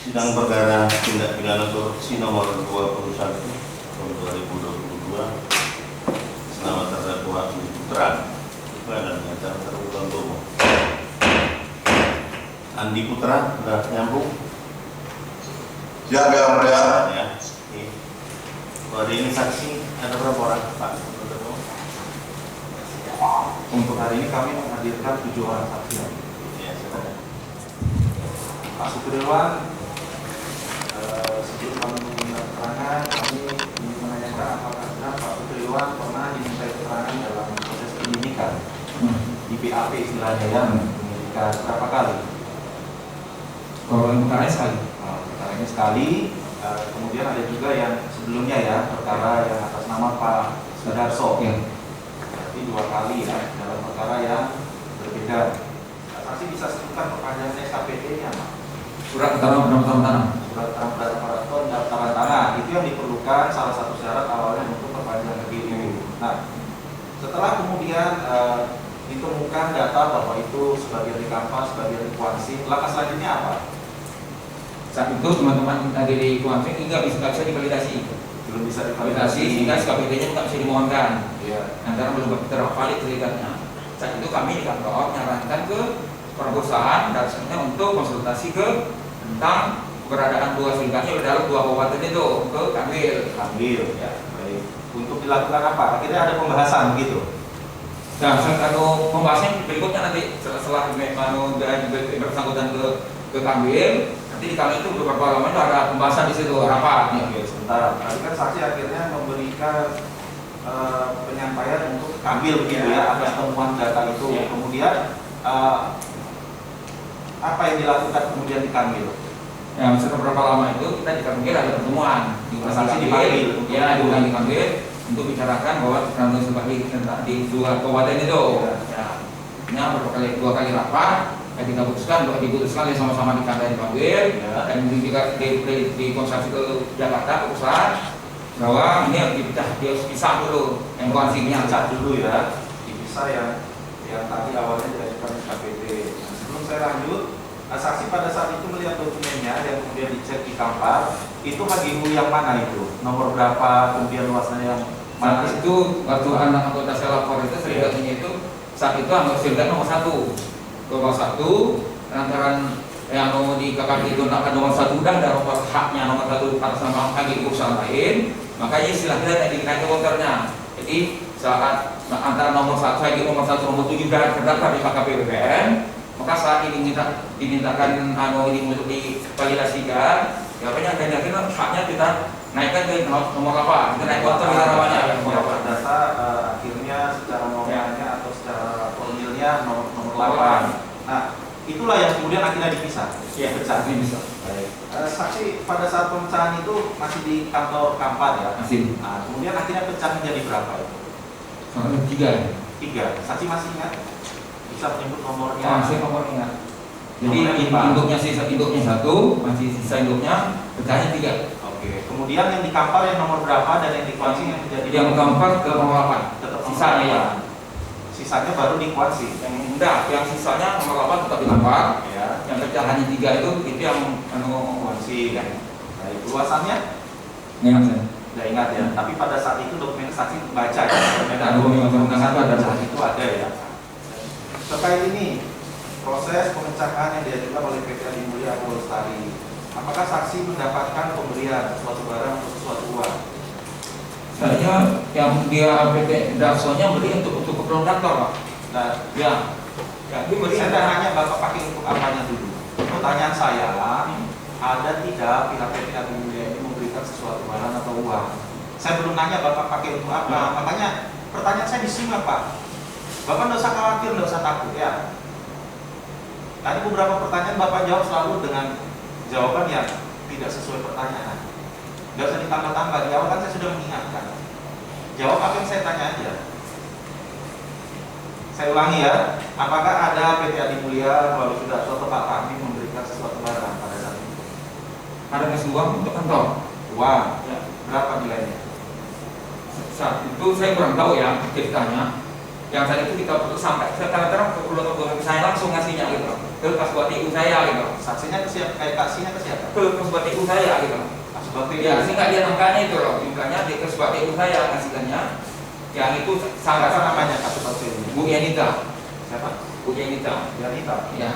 Sidang perkara tindak pidana korupsi nomor 21 tahun 2022 nama terdakwa Andi Putra dan pengacara terbuka Tomo. Andi Putra sudah nyambung? Siap ya, Mulia. Ya. Hari ini saksi ada berapa orang, Pak? Untuk hari ini kami menghadirkan 7 orang saksi. Ya, silakan. Pak Supriwan, sebelum kami meminta keterangan, kami ingin menanyakan apakah benar Pak Supriwan pernah diminta keterangan dalam proses penyidikan di BAP istilahnya ya, penyidikan berapa kali? Kalau yang perkara sekali. Perkaranya sekali. Kemudian ada juga yang sebelumnya ya, perkara yang atas nama Pak Sudarso. Ya. Berarti 2 kali ya, dalam perkara yang berbeda. Saksi bisa sebutkan perpanjangan SKPD-nya, Pak? Surat keterangan pendaftaran tanah. Surat pendaftaran tanah itu yang diperlukan salah satu syarat awalnya untuk perpanjangan KPU. Nah, setelah kemudian ditemukan data bahwa itu sebagian dikampas, sebagian dikuansi, langkah selanjutnya apa? Saat itu teman-teman tadi di Kuanting nggak bisa divalidasi. Belum bisa Validasi sehingga SKPD-nya nggak bisa dimohonkan. Iya. Antara belum tervalid ceritanya. Saat itu kami di kantor menyarankan ke perusahaan dan sebenarnya untuk konsultasi ke tentang keberadaan 2 serikatnya dalam 2 kabupaten itu ke Kanwil. Ambil ya, baik. Untuk dilakukan apa? Akhirnya ada pembahasan begitu. Dan kalau pembahasan berikutnya nanti setelah bersangkutan ke Kanwil, nanti di kami itu beberapa lama itu ada pembahasan di situ rapat. Oke, sebentar. Tadi kan saksi akhirnya memberikan penyampaian untuk ambil begitu ya atas temuan data itu. Ya. Kemudian apa yang dilakukan kemudian di Kanwil? Ya, setelah berapa lama itu kita di Kanwil ada pertemuan di Saksi dipanggil. ya di Kanwil untuk bicarakan bahwa transaksi sebagai di 2 kabupaten itu. Ya. Ya, 2 kali rapat. Kita putuskan bahwa diputuskan sama-sama di kantor Kanwil Ya. dan juga di konsultasi ke Jakarta ke pusat bahwa ini harus dipisah dulu yang kuansinya. Dipisah dulu ya, dipisah yang tadi awalnya diajukan KPD. Nah, sebelum saya lanjut, saksi pada saat itu melihat dokumennya yang kemudian dicek di Kampar, itu HGU yang mana itu? Nomor berapa, kemudian luasannya yang mana? Saat itu waktu anak anggota saya lapor itu serikatnya itu saat itu anggota serikat nomor 1 lantaran yang mau di KKP itu akan nomor 1 dan nomor haknya nomor 1 atas nama HGU perusahaan lain, makanya istilahnya dinaik ke konternya. Jadi saat antara nomor 1 HGU nomor 1 nomor 7 dan terdaftar di KKP BPN, maka saat ini dimintakan ini untuk divalidasikan, ya apanya dan akhirnya haknya kita naikkan ke nomor apa? Kita naik konter kita namanya nomor apa? Data akhirnya secara nominalnya atau secara formilnya nomor 8. Nah, itulah yang kemudian akhirnya dipisah. Iya, Pecah. ini bisa. Baik. Saksi pada saat pemecahan itu masih di kantor Kampar ya. Masih. Nah, kemudian akhirnya pecah menjadi berapa itu? Soalnya 3. 3. Saksi masih ingat? Bisa menyebut nomornya? Saya nomornya. Jadi Nomornya lima. induknya sisa induknya 1, masih sisa induknya pecahnya 3. Oke. Kemudian yang di Kampar yang nomor berapa dan yang di Kuansi yang menjadi Yang keempat ke nomor 8. tetap nomor Sisanya ya. 8. Sisanya baru di Kuansi. Yang enggak, yang sisanya nomor 8 tetap di Kampar. Ya. Yang pecahannya 3 itu yang Kuansi. Baik. Luasannya? ingat saya. Tidak ingat ya. Tapi pada saat itu dokumen saksi baca ya. Ada dokumen saksi ada. Saat itu ada ya. Terkait ini proses pemecahan yang diajukan oleh PT Adi Mulia Abdul Lestari, apakah saksi mendapatkan pemberian sesuatu barang atau sesuatu uang? Saya yang dia PT Darsonya beli untuk keperluan kantor, Pak. Nah, Ya. Ya, dia beli. saya tanya Bapak pakai untuk apanya dulu? Pertanyaan saya, ada tidak pihak PT Adi Mulia ini memberikan sesuatu barang atau uang? Saya belum nanya Bapak pakai untuk apa, makanya pertanyaan saya disimak Pak. Bapak tidak usah khawatir, tidak usah takut ya. Tadi beberapa pertanyaan Bapak jawab selalu dengan jawaban yang tidak sesuai pertanyaan. Tidak usah ditambah-tambah, jawaban saya sudah mengingatkan. Jawab apa yang saya tanya aja. Saya ulangi ya, apakah ada PT Adi Mulia melalui Sudarso atau Pak Fahmi memberikan sesuatu barang pada saat itu? Ada kasih uang untuk kantor. Uang, Ya. berapa nilainya? Saat itu saya kurang tahu ya ceritanya. Yang saat itu kita sampai kadang-kadang ke saya langsung ngasihnya gitu ke kasbah TU saya gitu. Saksinya ke siapa? Kasihnya ke siapa? Ke kasbah TU saya gitu. Kasbah TU. Ya, sehingga dia angkanya itu loh, jumlahnya di kasbah TU saya ngasihkannya. Yang itu sangat Apa namanya kasbah TU? Bu Yanita. Siapa? Bu Yanita. Yanita. Ya.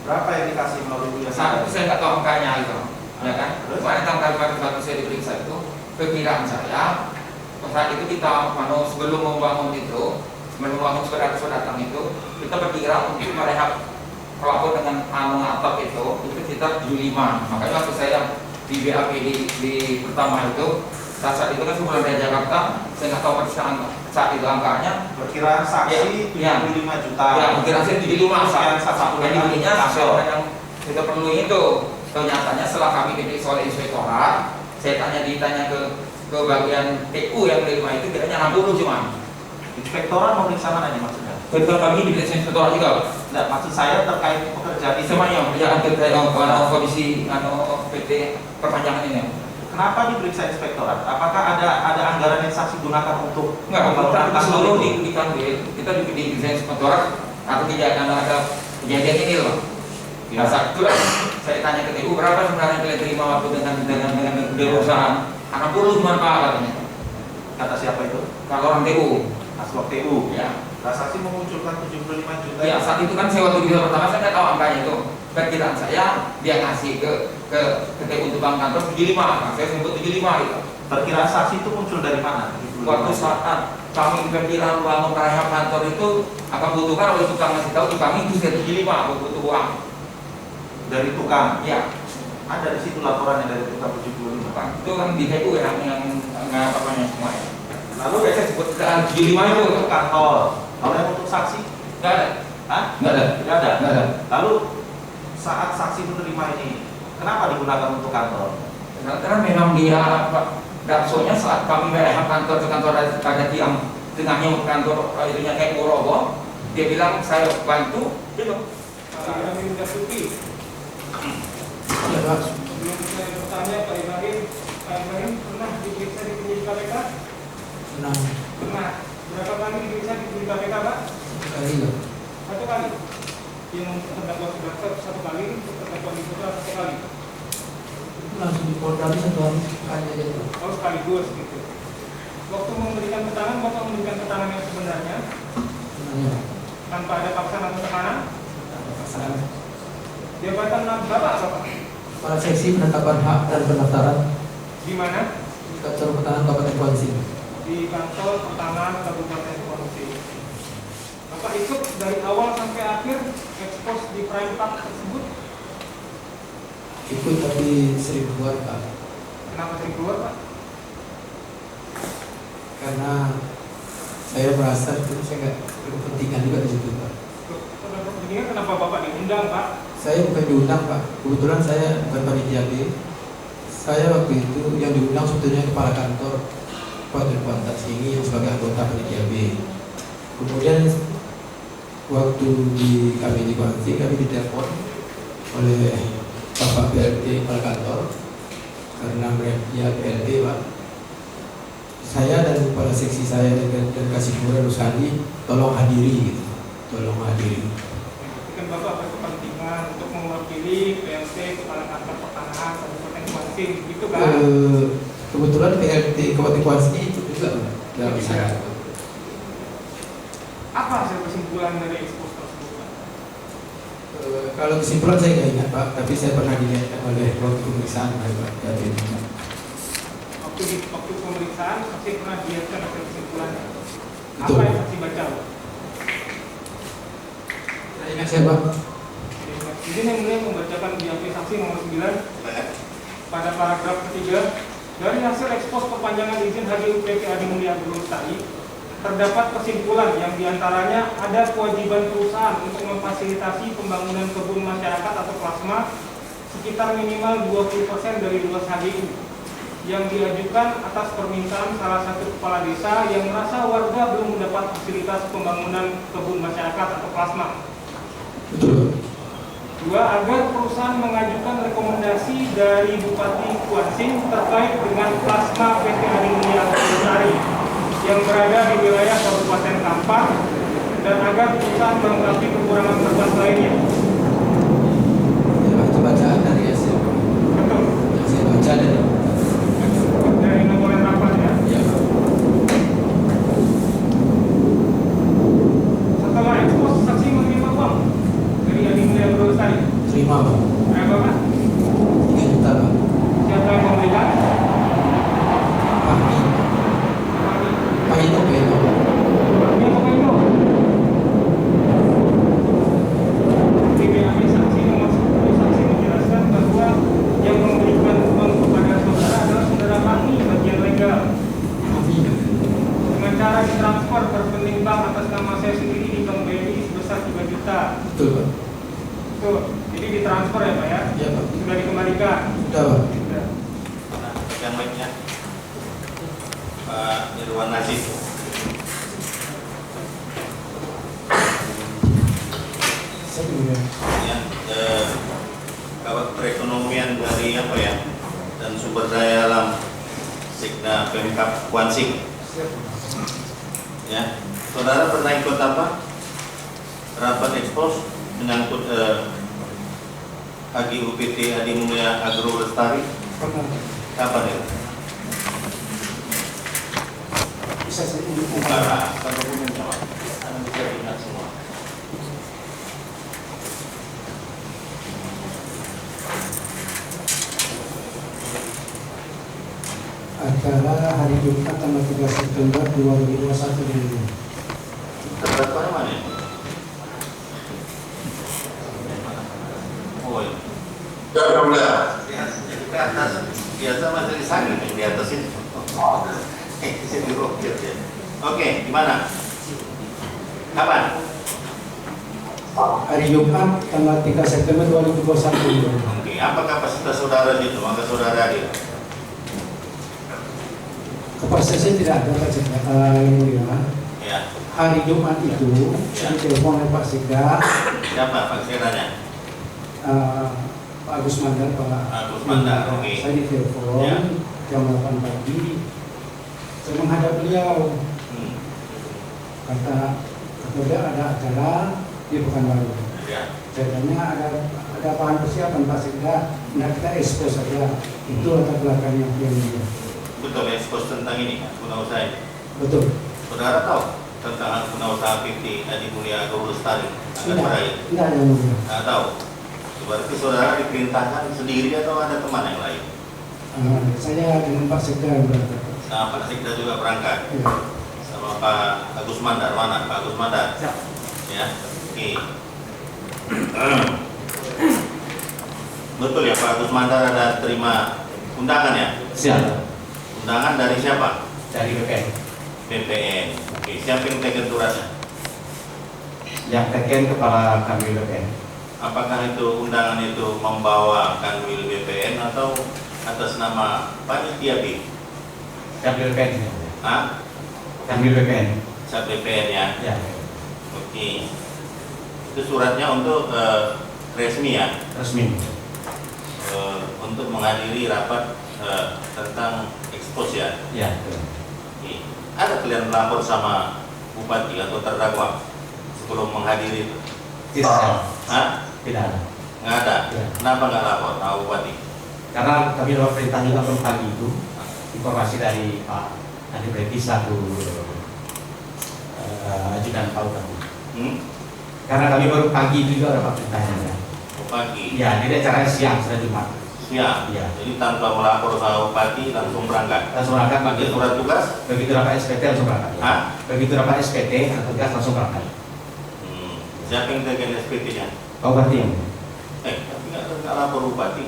Berapa yang dikasih melalui Bu Saat Yanita? itu saya nggak tahu angkanya itu, ya kan? Terus? Kemarin tanggal pada saya diperiksa itu, perkiraan saya saat itu kita sebelum membangun itu, sebelum membangun saudara datang itu, kita berkira untuk merehab pelapor dengan atap itu sekitar 75. Makanya waktu saya di BAP di pertama itu, saat itu kan sebelum dari Jakarta, saya nggak tahu persis saat itu angkanya. Perkiraan saksi Ya. 75 juta. Ya, perkiraan saya 75 Sekian saat satu yang dibelinya kantor. sesuai yang kita perlu itu. Ternyata setelah kami diperiksa oleh inspektorat, saya ditanya ke bagian TU yang menerima itu kiranya 60 cuma. Inspektorat memeriksa mana nih maksudnya? Ketika kami diperiksa inspektorat juga. Enggak, maksud saya terkait pekerjaan itu. Semuanya pekerjaan terkait komisi PT perpanjangan ini. Kenapa diperiksa inspektorat? Apakah ada anggaran yang saksi gunakan untuk Enggak, pembangunan kita kantor seluruh itu? kita diperiksa inspektorat atau tidak ada kejadian ini loh. Ya. Nah, saat itu saya tanya ke TU berapa sebenarnya kalian terima waktu dengan perusahaan 60 cuma Pak katanya. Kata siapa itu? Kalau orang TU. Kasbah TU. Ya. Nah, saksi memunculkan 75 juta. Ya, saat itu kan saya waktu di pertama saya nggak tahu angkanya itu. Perkiraan saya dia ngasih ke TU untuk bangun kantor 75. Nah, saya sebut 75 itu. Perkiraan saksi itu muncul dari mana? 75 Waktu juta. saat kami perkiraan bangun rehab kantor itu akan butuhkan oleh tukang ngasih tahu di kami itu 75 butuh uang. Dari tukang. Ya, Ada di situ laporannya dari tukang 75. itu kan di TU yang apa-apanya semua ya. Lalu Saya sebut 75 itu. untuk kantor. Kalau yang untuk saksi? Nggak ada. Hah? Nggak ada. Tidak ada. Nggak ada. Lalu saat saksi menerima ini, kenapa digunakan untuk kantor? Karena memang dia daksonya saat kami merehab kantor ke kantor ada tiang tengahnya kantor itunya kayak roboh, dia bilang saya bantu gitu. Ibrahim Dasuki. Ya, Pak. Sebelum saya bertanya Pak Ibrahim pernah diperiksa di penyidik KPK? Pernah. Berapa kali diperiksa di penyidik KPK, Pak? Satu kali. Yang untuk terdakwa Sudarso satu kali, untuk terdakwa Diputra satu kali. Langsung di Polda itu satu kali aja. Oh, sekaligus gitu. Waktu memberikan keterangan, Bapak memberikan keterangan yang sebenarnya tanpa ada paksaan atau tekanan. Jabatan Bapak apa, Pak? Kepala Seksi Penetapan Hak dan Pendaftaran Di mana? di Kantor Pertahanan Kabupaten Kuansi. Di kantor pertahanan Kabupaten Kuansi. Bapak ikut dari awal sampai akhir ekspos di Prime Park tersebut. Ikut tapi sering keluar Pak, Kenapa sering keluar, Pak? karena saya merasa itu saya nggak berkepentingan juga di situ Pak. Ini kenapa Bapak diundang, Pak? Saya bukan diundang Pak, kebetulan saya bukan panitia B. Saya waktu itu yang diundang sebetulnya kepala kantor Kabupaten Kuantas ini yang sebagai anggota panitia B. Kemudian waktu kami di Kuansi, kami ditelepon oleh Bapak PLT kepala kantor karena dia PLT Pak. Saya dan kepala seksi saya dan Kasih Murah Rusadi tolong hadiri gitu, tolong hadiri. Kan Bapak berkepentingan untuk mewakili PLT kepala kantor pertahanan Kabupaten Kuansi, gitu kan? Kebetulan PLT Kabupaten Kuansi itu juga Pak, dalam Bisa. saya. Apa hasil kesimpulan dari ekspos tersebut, Pak? Kalau kesimpulan saya nggak ingat Pak, tapi saya pernah dilihat oleh waktu pemeriksaan Pak. Waktu pemeriksaan, saksi pernah dilihatkan hasil kesimpulannya. Betul. Apa yang saksi baca, Pak? Saya ingat saya Pak. Izin yang mulia membacakan BAP saksi nomor 9 pada paragraf ketiga. Dari hasil ekspos perpanjangan izin Haji UPT Adi Mulia Abdul Lestari, terdapat kesimpulan yang diantaranya ada kewajiban perusahaan untuk memfasilitasi pembangunan kebun masyarakat atau plasma sekitar minimal 20% dari luas HGU yang diajukan atas permintaan salah satu kepala desa yang merasa warga belum mendapat fasilitas pembangunan kebun masyarakat atau plasma. Betul. Dua, agar perusahaan mengajukan rekomendasi dari Bupati Kuansing terkait dengan plasma PT Adi Mulia Abdul Lestari yang berada di wilayah Kabupaten Kampar dan agar berusaha melengkapi kekurangan berkas lainnya. Ya, Pak, itu bacaan dari hasil Betul. yang saya baca dari Dari nomor rapat ya. ya, Pak. Setelah ekspos, saksi menerima uang dari Adi Mulia Agro Lestari. Terima, Pak. Berapa, Pak? 3 juta, Pak. Siapa yang memberikan? Pagi. Kami. Pagi itu Pak, itu, Pak. Ini apa itu? Di BAP saksi nomor 10, saksi menjelaskan bahwa yang memberikan uang kepada saudara adalah saudara Fahmi bagian legal Pagi. dengan cara ditransfer ke rekening bank atas nama saya sendiri di Bank BNI sebesar 3 juta. Betul, Pak. Tuh, jadi ditransfer ya Pak ya? Ya, Pak. Sudah dikembalikan. Sudah, Pak. Sudah. Nah, yang baiknya Pak Irwan Nasib. Saya juga. Ya, kabar perekonomian dari apa ya, dan sumber daya alam Sekda Pemkab Kuansing. Ya, saudara pernah ikut apa? Rapat ekspos menyangkut HGUPT Adi Mulia Agro Lestari. Pernah. Kapan itu? Bisa saya Bukan, kan dokumen sama. Anda bisa lihat semua. acara hari Jumat tanggal 3 September 2021 ini. Terdapat mana ya? Oh iya. Ya, Yang Mulia. Di atas, biasa masih di sana nih, di atas ini. Sini rokir ya. Oke, gimana? Kapan? Hari Jumat tanggal 3 September 2021. Oke, apa kapasitas saudara di situ? Maka saudara hadir. Kapasitasnya tidak ada Pak Sekda, yang mulia. Ya. Hari Jumat itu saya ditelepon oleh Pak Sekda, Siapa Pak Sekdanya? Pak Agus Mandar, Pak Agus Mandar, oke. Saya ditelepon Ya. jam 8 pagi. Saya menghadap beliau. Hmm. Kata beliau ada acara di Pekanbaru. Ya. Saya tanya ada bahan persiapan Pak Sekda, nah kita ekspos saja. Itu latar belakangnya yang mulia. Betul ekspos tentang ini, guna usaha ini. Betul. Saudara tahu tentang guna usaha PT Adi Mulia Agro Lestari? Akan meraih? Tidak yang mulia. Nggak tahu. Berarti saudara diperintahkan sendiri atau ada teman yang lain? Saya dengan Pak Sekda yang berangkat. Nah, Pak Sekda juga berangkat. Ya. Sama Pak Agus Mandar, mana Pak Agus Mandar? Ya, oke. Betul ya Pak Agus Mandar ada terima undangan ya? Siap. Undangan dari siapa? Dari BPN. BPN. Oke, siapa yang pegang suratnya? Yang teken kepala kami BPN. Apakah itu undangan itu membawa Kanwil BPN atau atas nama panitia B? Kami BPN. Hah? Kami BPN. Sat BPN ya? Ya. Oke. Itu suratnya untuk resmi ya? Resmi. Untuk menghadiri rapat tentang ekspos ya? Ya. Oke. Ada kalian melapor sama bupati atau terdakwa sebelum menghadiri itu? Tidak ada. Hah? Tidak ada. Nggak ada? Ya. Kenapa nggak lapor sama bupati? Karena kami dapat perintah juga pagi itu informasi dari Pak Adi Breti satu ajudan Pak kami. Hmm? Karena kami baru pagi itu juga dapat perintahnya. Ya. Oh, pagi? Ya, jadi acaranya siang sudah Jumat. Siang? Ya. Jadi tanpa melapor sama bupati langsung berangkat? Langsung berangkat Pakai begitu. surat tugas? Begitu dapat SPT langsung berangkat. Ya. Hah? Begitu dapat SPT atau tugas langsung berangkat. Siapa yang pegang SPT-nya? Kau berarti yang Tapi nggak lapor bupati?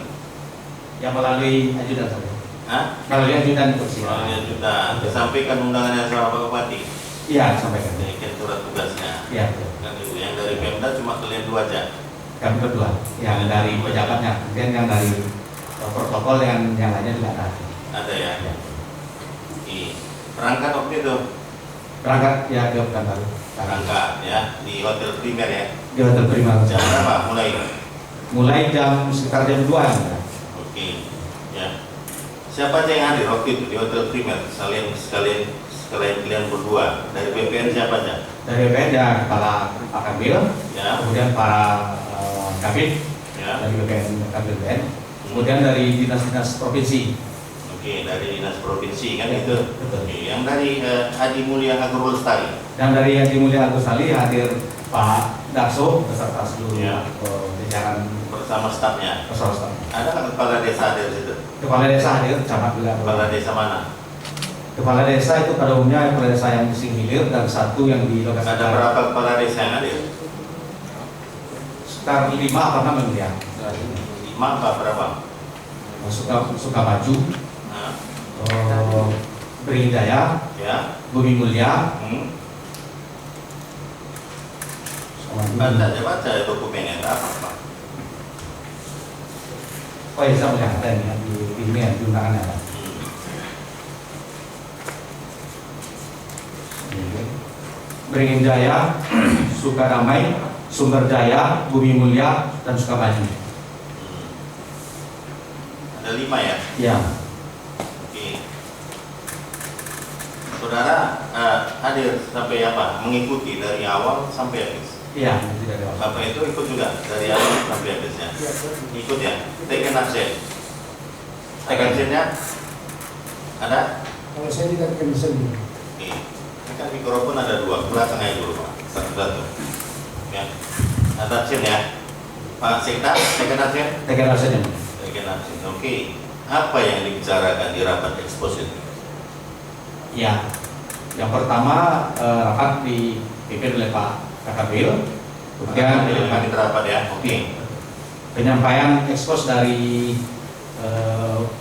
yang melalui ajudan saja. Hah? Melalui ajudan kursi. Oh ya sudah, disampaikan undangannya sama Pak Bupati. Iya, sampaikan. Demikian surat tugasnya. Iya. Kan itu yang dari Pemda cuma kalian dua aja. Kami berdua. Yang dari pejabatnya, kemudian yang dari protokol yang lainnya juga ada. Ada ya? Ya. Oke. Berangkat waktu itu? Berangkat ya ke Pekanbaru. Berangkat ya di Hotel Primer ya. Di Hotel Prima. Jam berapa mulai? Mulai sekitar jam 2. Oke. Ya. Siapa aja yang hadir waktu itu di Hotel Primer? Sekalian kalian berdua dari BPN siapa aja? Dari BPN ya kepala Pak Kambil, Ya, kemudian para kabit ya. dari BPN Kabil BPN, kemudian dari dinas-dinas provinsi. Oke, dari dinas provinsi kan itu. Betul. Oke, yang dari Adi Mulya Agro Lestari. Dan dari Haji Mulia Agus Ali hadir Pak Darso beserta seluruh Ya. jajaran Bersama stafnya. pesawat staf. Ada nggak kepala desa hadir di situ? Kepala desa hadir, camat juga. Kepala desa mana? Kepala desa itu pada umumnya kepala desa yang di Singhilir dan satu yang di lokasi Ada berapa kepala desa yang hadir? sekitar 5 apa 6 ya. 5 apa berapa? Sukamaju, Nah, Berhidayah, ya. Bumi Mulia, Baca dokumennya apa? oh iya saya melihat ada ini di ini ya, di undangannya ada. Beringin Jaya, Sukadamai, Sumber Jaya, Bumi Mulia, dan Sukamaju. Ada 5 ya? Ya, Oke. Saudara hadir sampai apa? Mengikuti dari awal sampai habis. iya tidak ada. Bapak itu ikut juga dari awal sampai habis ya? Ikut ya? Taken absen. Taken absennya? Ada? Kalau saya tidak cancel. Oke. Ini kan mikrofon ada 2, belakangnya dulu Pak. Satu-satu. Ya. Ada absen ya? Pak Sekda, taken absen? Tekan rasanya. Taken absen. Oke. Apa yang dibicarakan di rapat ekspos itu? Ya, yang pertama rapat dipimpin oleh Pak Kakabil, kemudian Kami terapat ya? Oke. penyampaian ekspos dari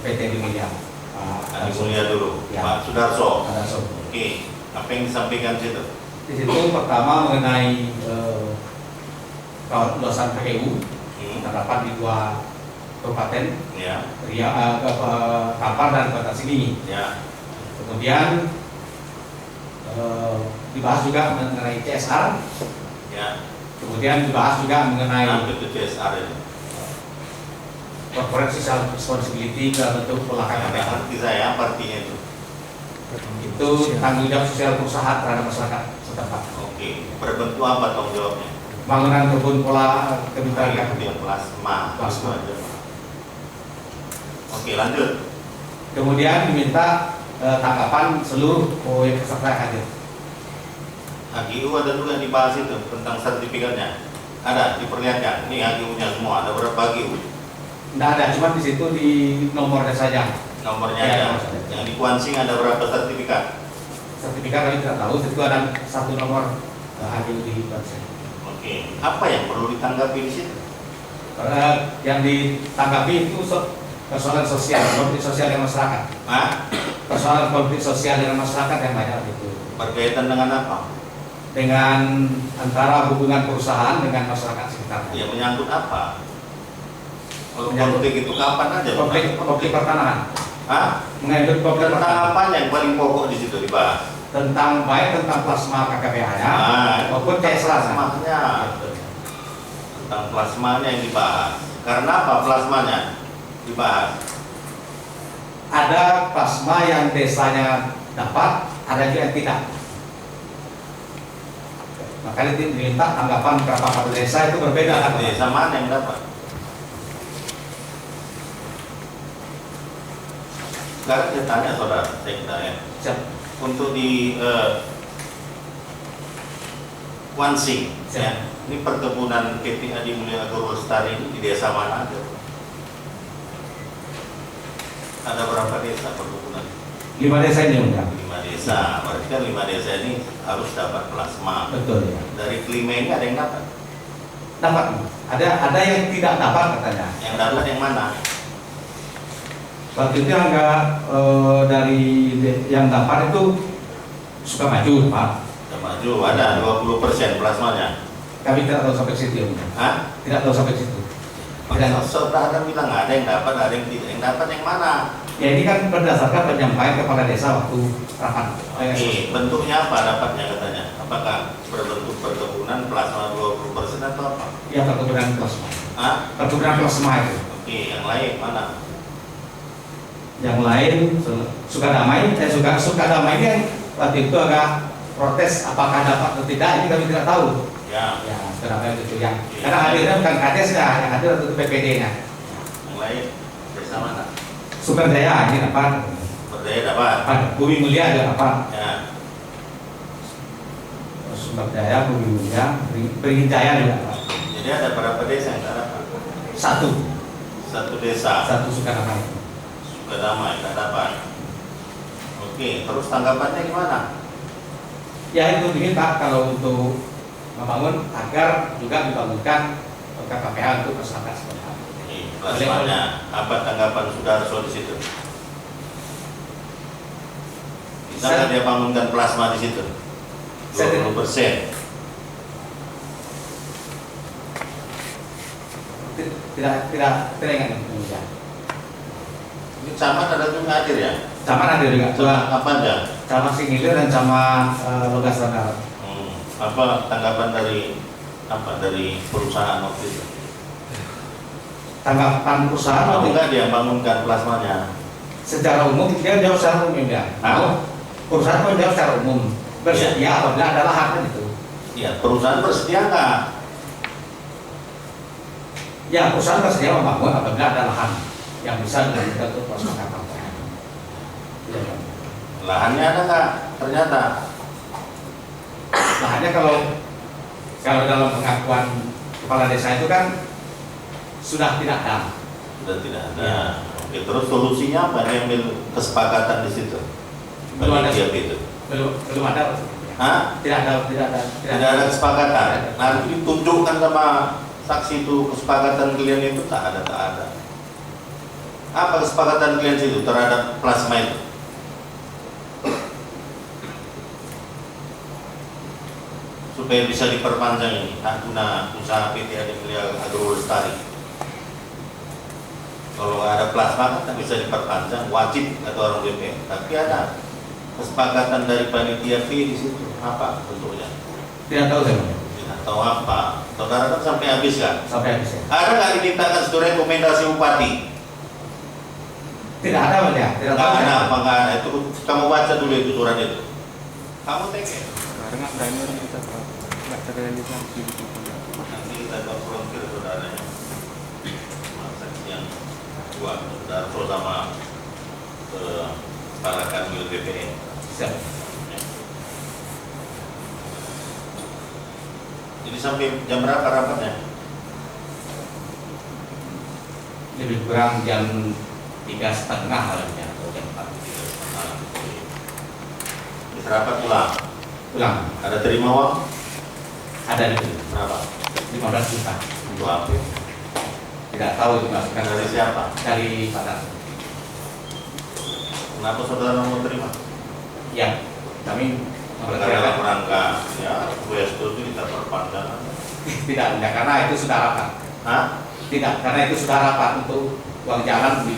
PT Dimulia Pak Adi Mulya dulu, Ya. Pak Sudarso. Darso. Oke. Apa yang disampaikan di situ? Di situ pertama mengenai kawasan PKU terdapat di 2 kabupaten, Ya. Kampar dan Kota Sigi. Ya. Kemudian dibahas juga mengenai CSR, Ya. kemudian dibahas juga mengenai Nah, itu CSR itu. corporate social responsibility dalam bentuk pola Yang KPR. arti saya, apa artinya itu? Itu tanggung jawab sosial perusahaan terhadap masyarakat setempat. Oke. Berbentuk apa tanggung jawabnya? Bangunan kebun pola kemitraan. Kemudian plasma. Plasma. Itu aja. Oke, lanjut. Kemudian diminta tanggapan seluruh proyek peserta yang hadir. HGU ada juga yang dibahas itu tentang sertifikatnya. Ada diperlihatkan. Ini HGU-nya semua. Ada berapa HGU? Tidak ada, cuma di situ di nomornya saja. Nomornya Ya, ada. nomor saja. Yang di Kuansing ada berapa sertifikat? Sertifikat kami tidak tahu, itu ada 1 nomor HGU di Bansen. Oke. Apa yang perlu ditanggapi di situ? Yang ditanggapi itu persoalan sosial, konflik sosial dengan masyarakat. Hah? Persoalan konflik sosial dengan masyarakat yang banyak itu. Berkaitan dengan apa? Dengan antara hubungan perusahaan dengan masyarakat sekitar. Ya menyangkut apa? Kalau Menyangkut- konflik itu kapan aja? Konflik pertanahan. Hah? Mengenai konflik Tentang pertanahan. apa yang paling pokok di situ dibahas? Tentang baik tentang plasma KKPH-nya maupun CSR. plasmanya. Tentang plasmanya yang dibahas. Karena apa plasmanya dibahas? Ada plasma yang desanya dapat, ada juga yang tidak. Makanya diminta tanggapan berapa pada desa itu berbeda kan? Desa mana yang dapat? Sekarang saya tanya saudara, saya tanya. Siap. Untuk di Wansing, ya, ini perkebunan PT Adi Mulya Agro Lestari ini di desa mana aja? Ada berapa desa perkebunan? 5 desa ini enggak? 5 desa, berarti kan 5 desa ini harus dapat plasma. Betul ya. Dari kelima ini ada yang dapat? Dapat. Ada yang tidak dapat katanya. Yang dapat yang mana? Waktu itu enggak yang dapat itu Sukamaju, Pak. Sudah maju, ada 20% plasmanya. Kami tidak tahu sampai situ. Ya. Hah? Tidak tahu sampai situ. Masa saudara bilang ada yang dapat, ada yang tidak. Yang dapat yang mana? Ya ini kan berdasarkan penyampaian kepala desa waktu rapat. Oke, bentuknya apa dapatnya katanya? Apakah berbentuk perkebunan plasma 20% atau apa? Ya perkebunan plasma. Hah? Perkebunan plasma itu. Oke, yang lain mana? Yang lain Sukadamai, Sukadamai ini yang waktu itu agak protes apakah dapat atau tidak, ini kami tidak tahu. Ya, Ya, sebenarnya itu yang karena hadirnya bukan kades ya, yang hadir itu PPD-nya. yang lain desa mana? Sumber daya ini dapat, Berdaya dapat. Bumi Mulia juga dapat. Ya, Sumber daya, Bumi Mulia, Beringin Jaya juga dapat. jadi ada berapa desa yang tak dapat? Satu desa. Satu Sukarama itu. Sukadamai tak dapat. Oke, terus tanggapannya gimana? Ya itu diminta kalau untuk membangun agar juga dibangunkan KPH untuk masyarakat setempat. Plasmanya, apa tanggapan Sudarso di situ? Bisa nggak dia bangunkan plasma di situ? 20%. Tidak ingat ya. Ini camat ada juga hadir ya? Camat ada juga. Camat apa aja? Camat Singilir dan Camat Logas Bandar. Apa tanggapan dari perusahaan waktu itu? Tanggapan perusahaan Mau waktu nggak dia bangunkan plasmanya? secara umum dia jawab secara umum ya. Nah, perusahaan pun jawab secara umum bersedia apabila ada lahan kan itu. Ya, perusahaan bersedia nggak? Ya, perusahaan bersedia membangun apabila ada lahan yang bisa digunakan untuk plasma kapal. Ya. Lahannya ada nggak? Ternyata Lahannya kalau dalam pengakuan kepala desa itu kan sudah tidak ada. sudah tidak ada. Ya. Oke, terus solusinya apa? Dia ambil kesepakatan di situ. Belum ada. Panitia itu. Belum ada. Hah? Tidak ada. Tidak ada kesepakatan. Nanti ditunjukkan sama saksi itu kesepakatan kalian itu tak ada. Apa kesepakatan kalian itu terhadap plasma itu? Supaya bisa diperpanjang ini hak guna usaha PT Adi Mulia Agro Lestari. Kalau nggak ada plasma kan bisa diperpanjang, wajib kata orang DPR. Tapi ada kesepakatan dari panitia P di situ. Apa bentuknya? Tidak tahu saya. Tidak tahu apa. Saudara kan sampai habis kan? Sampai habis. Ya. Ada nggak dimintakan surat rekomendasi bupati? Tidak ada Pak ya. Tidak Nggak tahu. ada, Saya. apa nggak ada? Itu kamu baca dulu itu surat itu. Kamu teke. Nanti kita konfrontir saudaranya. Saksi yang dua, Sudarso sama para kanwil BPN. Siap. Jadi sampai jam berapa rapatnya? Lebih kurang jam 3:30 malamnya atau jam 4. Bisa rapat pulang. Pulang. Ada terima uang? Ada itu Berapa? 15 juta. Untuk apa? Tidak tahu dimasukkan Dari siapa? dari Pak Dar. Kenapa saudara mau terima? Ya, kami Dalam memperkirakan rangka ya, gue setuju kita perpanjang. tidak, karena itu sudah rapat. Hah? Tidak, karena itu sudah rapat untuk uang jalan di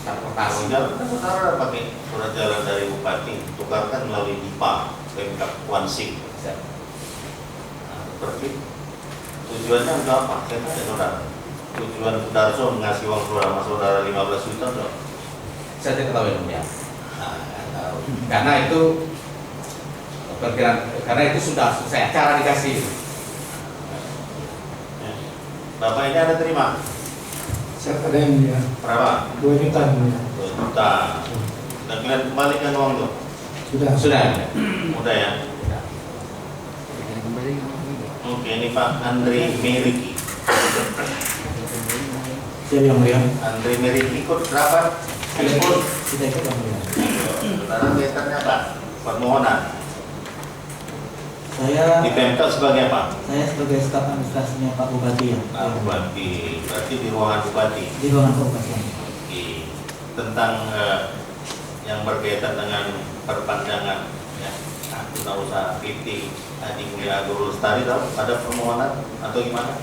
transportasi. Jalan kan saudara pakai surat jalan dari bupati, tukarkan melalui DIPA, Pemkab Wansing. Siap. Nah, seperti tujuannya untuk apa? Saya tanya saudara. Tujuan Sudarso mengasih uang sama saudara 15 juta atau? Saya tidak tahu ya. Nah, nggak tahu. Karena itu perkiraan, karena itu sudah selesai acara dikasih. Ya. Bapak ini ada terima? Saya ada yang mulia, Berapa? 2 juta yang mulia. 2 juta. Dan kalian kembalikan uang tuh? Sudah. Mudah ya? Oke, ini Pak Andri Meriki. Siap yang mulia. Andri Meriki ikut rapat? Ikut. Kita ikut yang mulia. Saudara kaitannya Pak, permohonan. Saya Di Pemkab sebagai apa? sebagai staf administrasinya Pak Bupati ya. Nah, Bupati, berarti di ruangan Bupati. Di ruangan Bupati. Oke. Tentang yang berkaitan dengan perpanjangan ya, guna usaha PT Adi Mulia Agro Lestari, tahu ada permohonan atau gimana?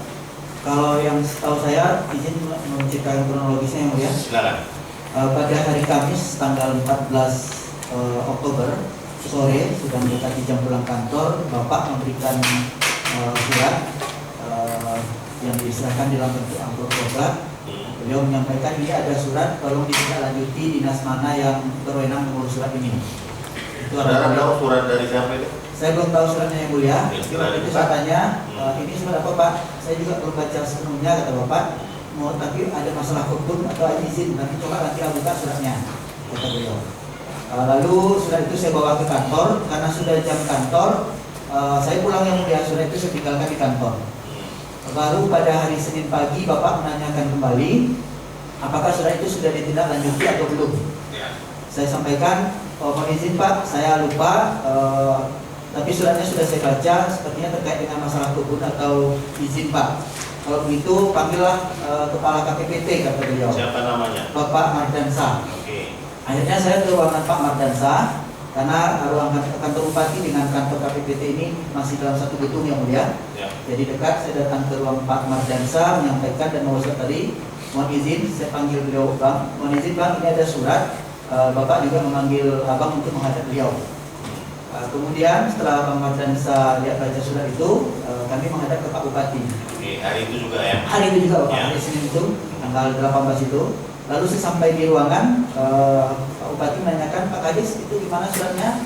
Kalau yang setahu saya izin menceritakan kronologisnya yang mulia. Silakan. Pada hari Kamis tanggal 14 Oktober sore sudah mendekati jam pulang kantor, Bapak memberikan surat yang diserahkan dalam bentuk amplop coklat. Beliau menyampaikan ini ada surat, tolong ditindaklanjuti dinas mana yang berwenang mengurus surat ini. Itu Saudara adalah tahu surat dari siapa itu? Saya belum tahu suratnya yang mulia. Ya, Waktu surat itu itu, saya Pak. tanya, ini surat apa Pak? Saya juga belum baca sepenuhnya kata Bapak. Mau tapi ada masalah hukum atau ada izin, nanti coba nanti buka suratnya, kata beliau. Lalu surat itu saya bawa ke kantor, karena sudah jam kantor, saya pulang yang mulia, surat itu saya tinggalkan di kantor. Baru pada hari Senin pagi Bapak menanyakan kembali, apakah surat itu sudah ditindaklanjuti atau belum? Ya. Saya sampaikan, mohon izin Pak, saya lupa, tapi suratnya sudah saya baca, sepertinya terkait dengan masalah kebun atau izin Pak. Kalau begitu panggillah kepala KPPT kata beliau. Siapa namanya? Bapak Mardansa. Oke. Akhirnya saya ke ruangan Pak Mardansa, karena ruangan kantor bupati dengan kantor KPPT ini masih dalam satu gedung yang mulia. Ya. Jadi dekat, saya datang ke ruang Pak Mardansa menyampaikan dan mewasat tadi, mohon izin, saya panggil beliau Bang, mohon izin Bang, ini ada surat, Bapak juga memanggil Abang untuk menghadap beliau. Kemudian setelah Bang Mardansa lihat baca surat itu, kami menghadap ke Pak Bupati. Oke, hari itu juga ya. Hari itu juga Bapak, Ya. hari Senin itu, tanggal 18 itu. Lalu saya sampai di ruangan, Pak Bupati menanyakan, Pak Kadis itu gimana suratnya?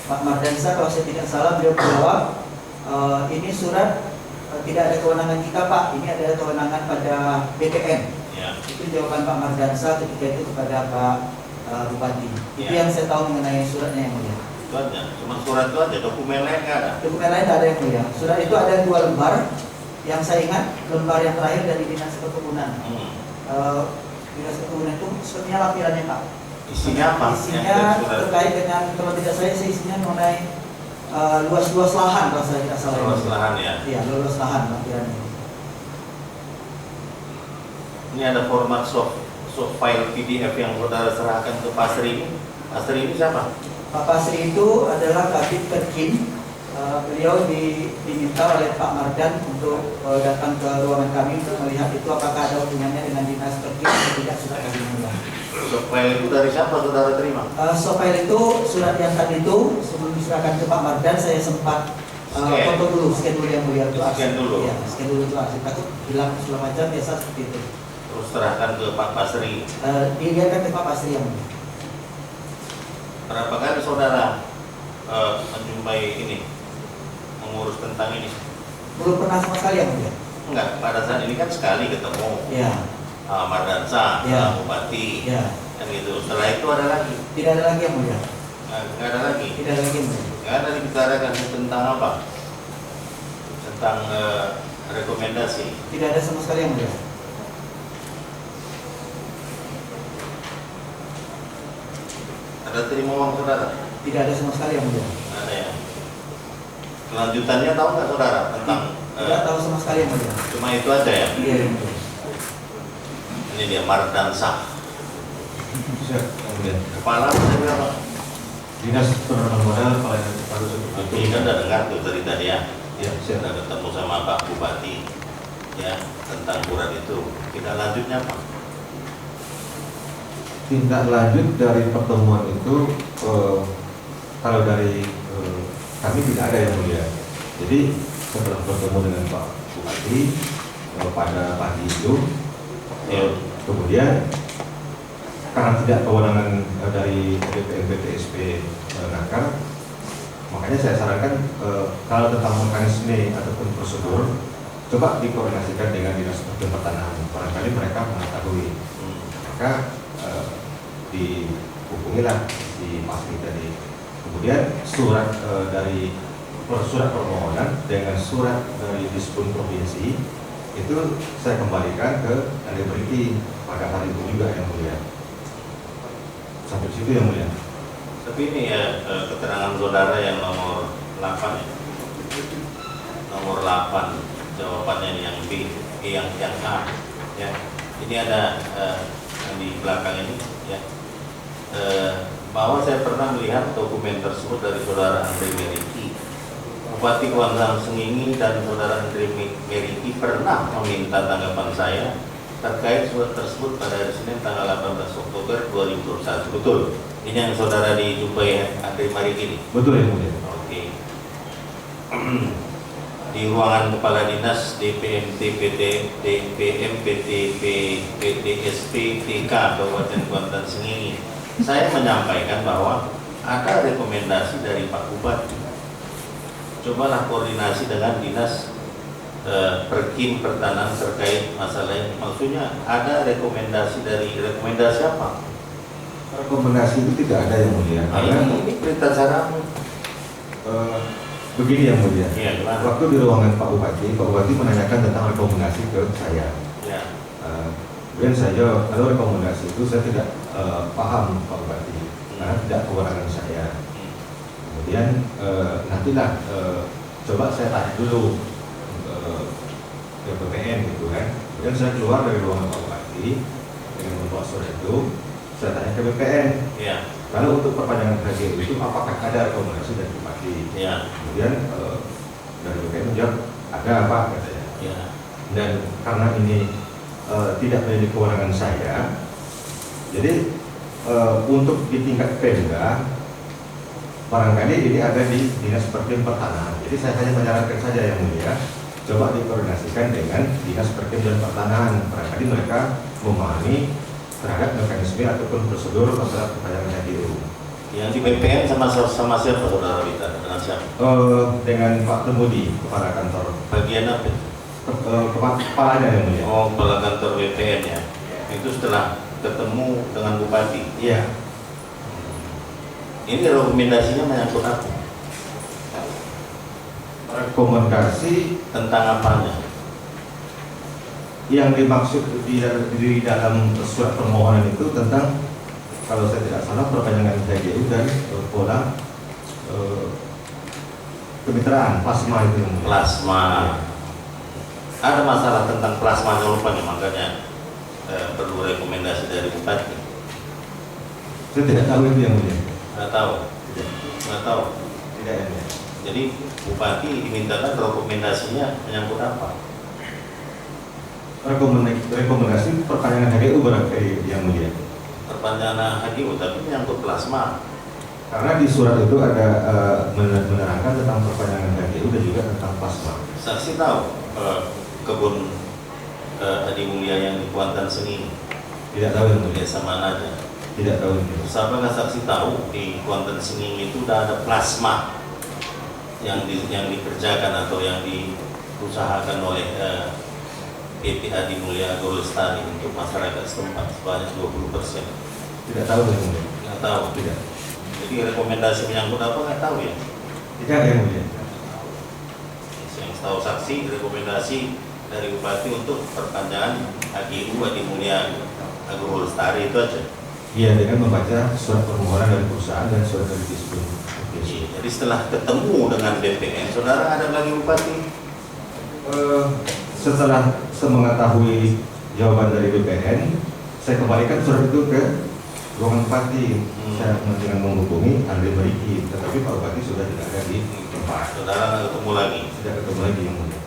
Pak Mardansa kalau saya tidak salah beliau menjawab, ini surat tidak ada kewenangan kita Pak, ini ada kewenangan pada BPN. Ya. Itu jawaban Pak Mardansa ketika itu kepada Pak Bupati. Itu Ya. yang saya tahu mengenai suratnya yang mulia. Itu aja. Cuma surat itu aja, dokumen lain nggak ada. Dokumen lain tidak ada yang mulia. Surat itu ada 2 lembar. Yang saya ingat lembar yang terakhir dari Dinas Perkebunan. Dinas Perkebunan itu sepertinya lampirannya Pak. Isinya apa? Isinya Yang surat. terkait dengan, kalau tidak saya isinya mengenai luas-luas lahan kalau saya tidak salah. Luas lahan ya. Iya, luas lahan lampirannya. Ini ada format soft file PDF yang saudara serahkan ke Pak Sri ini. Pak Sri ini siapa? Pak Pasri itu adalah Kabid Perkin. Beliau diminta oleh Pak Mardan untuk datang ke ruangan kami untuk melihat itu apakah ada hubungannya dengan Dinas Perkin atau tidak surat kami menolak. Soft file itu dari siapa saudara terima? File itu surat yang tadi itu sebelum diserahkan ke Pak Mardan saya sempat Scan. foto dulu, scan dulu yang mulia itu. Scan dulu. Ya, scan dulu itu arsip. Takut hilang segala macam biasa seperti itu. Terus serahkan ke Pak Pasri. Dilihatkan ke Pak Pasri yang mulia. Berapa kali saudara menjumpai ini, mengurus tentang ini? Belum pernah sama sekali yang mulia. Enggak, pada saat ini kan sekali ketemu. Ya, Mardansa, Ya. Bupati, ya. kan gitu. Setelah itu ada lagi? Tidak ada lagi yang mulia. Nggak ada lagi? Tidak ada lagi yang mulia. Nggak ada dibicarakan tentang apa? Tentang rekomendasi. Tidak ada sama sekali yang mulia. Ada terima uang saudara? Tidak ada sama sekali yang mulia. Nggak ada ya. Kelanjutannya tahu nggak saudara tentang? Tidak tahu sama sekali yang mulia. Cuma itu aja ya. Iya yang mulia. Ini dia Mardansa. Kemudian Kepala saya berapa? Dinas Penanaman Modal Pelayanan Terpadu Ini kan udah dengar tuh dari tadi ya. Ya, siap. Sudah ketemu sama Pak Bupati ya tentang surat itu. Kita lanjutnya apa? Tindak lanjut dari pertemuan itu kalau dari kami tidak ada yang mulia. Jadi setelah bertemu dengan Pak Bupati pada pagi itu, kemudian karena tidak kewenangan dari BPNPTSP Nakar, makanya saya sarankan kalau tentang mekanisme ataupun prosedur coba dikoordinasikan dengan Dinas Pertanahan. Barangkali mereka mengetahui. Maka dihubungilah si Pasri tadi. Kemudian surat dari surat permohonan dengan surat dari Dispun Provinsi itu saya kembalikan ke Alibriki pada hari itu juga yang mulia. Sampai situ yang mulia. Tapi ini ya keterangan saudara yang nomor 8 ya. Nomor 8 jawabannya ini yang B, yang A ya. Ini ada yang di belakang ini ya. Bahwa saya pernah melihat dokumen tersebut dari saudara Andre Meriki. Bupati Kuantan Sengingi dan saudara Andre Meriki pernah meminta tanggapan saya terkait surat tersebut pada hari Senin tanggal 18 Oktober 2021. Betul? Ini yang saudara dijumpai Andre Meriki ini? Betul yang mulia. Oke. Di ruangan Kepala Dinas DPDSP-TK Kabupaten Kuantan Sengingi, saya menyampaikan bahwa ada rekomendasi dari Pak Bupati cobalah koordinasi dengan dinas Perkim Pertanahan terkait masalah ini. Maksudnya ada rekomendasi apa? Rekomendasi itu tidak ada yang mulia. Karena Ini perintah caramu. begini yang mulia. Iya, gimana? Waktu di ruangan Pak Bupati menanyakan tentang rekomendasi ke saya. Ya. Kemudian saya, kalau rekomendasi itu saya tidak paham Pak Bupati, karena tidak kewenangan saya. Kemudian nantilah coba saya tanya dulu ke BPN gitu kan. Kemudian saya keluar dari ruangan Pak Bupati dengan membawa surat itu, saya tanya ke BPN. Ya. Kalau untuk perpanjangan HGU itu apakah ada rekomendasi dari Bupati? Ya. Kemudian dari BPN menjawab ada Pak katanya. Ya. Dan karena ini tidak menjadi kewenangan saya, jadi untuk di tingkat Pemda barangkali ini ada di Dinas Perkim Pertanahan. Jadi saya hanya menyarankan saja yang mulia, coba dikoordinasikan dengan Dinas Perkim dan Pertanahan. Barangkali mereka memahami terhadap mekanisme ataupun prosedur masalah perpanjangan HGU. Yang di BPN sama siapa saudara Wita? Dengan siapa? Dengan Pak Temudi, kepala kantor. Bagian apa itu? Kepalanya yang mulia. Oh, kepala kantor BPN ya. Itu setelah ketemu dengan Bupati. Iya. Ini rekomendasinya menyangkut apa? Rekomendasi Tentang apanya? yang dimaksud di dalam surat permohonan itu tentang, kalau saya tidak salah, perpanjangan HGU dan pola kemitraan plasma itu yang mulia. Plasma. Ada masalah tentang plasmanya rupanya, makanya perlu rekomendasi dari Bupati. Saya tidak tahu itu yang mulia. Nggak tahu. Tidak. Nggak tahu. Tidak yang mulia. Jadi Bupati dimintakan rekomendasinya menyangkut apa? Rekomendasi perpanjangan HGU berarti yang mulia. Perpanjangan HGU, tapi menyangkut plasma. Karena di surat itu ada menerangkan tentang perpanjangan HGU dan juga tentang plasma. Saksi tahu kebun Adi Mulia yang di Kuantan Seni Tidak tahu yang mulia. desa mana aja? Tidak tahu yang mulia. Siapa nggak saksi tahu di Kuantan Seni itu udah ada plasma yang dikerjakan atau yang diusahakan oleh PT Adi Mulia Agro Lestari untuk masyarakat setempat sebanyak 20%. Tidak tahu yang mulia. Nggak tahu. Tidak. Jadi rekomendasi menyangkut apa nggak tahu ya? Tidak yang mulia. Yang tahu saksi rekomendasi dari Bupati untuk perpanjangan HGU Adi Mulia Agro Lestari itu aja. Iya, dengan membaca surat permohonan dari perusahaan dan surat dari Dispun. Jadi setelah ketemu dengan BPN, saudara ada lagi Bupati? Setelah saya mengetahui jawaban dari BPN, saya kembalikan surat itu ke ruangan Bupati. Saya dengan menghubungi Andre Meriki, tetapi Pak Bupati sudah tidak ada di tempat. Saudara nggak ketemu lagi? Tidak ketemu lagi yang mulia.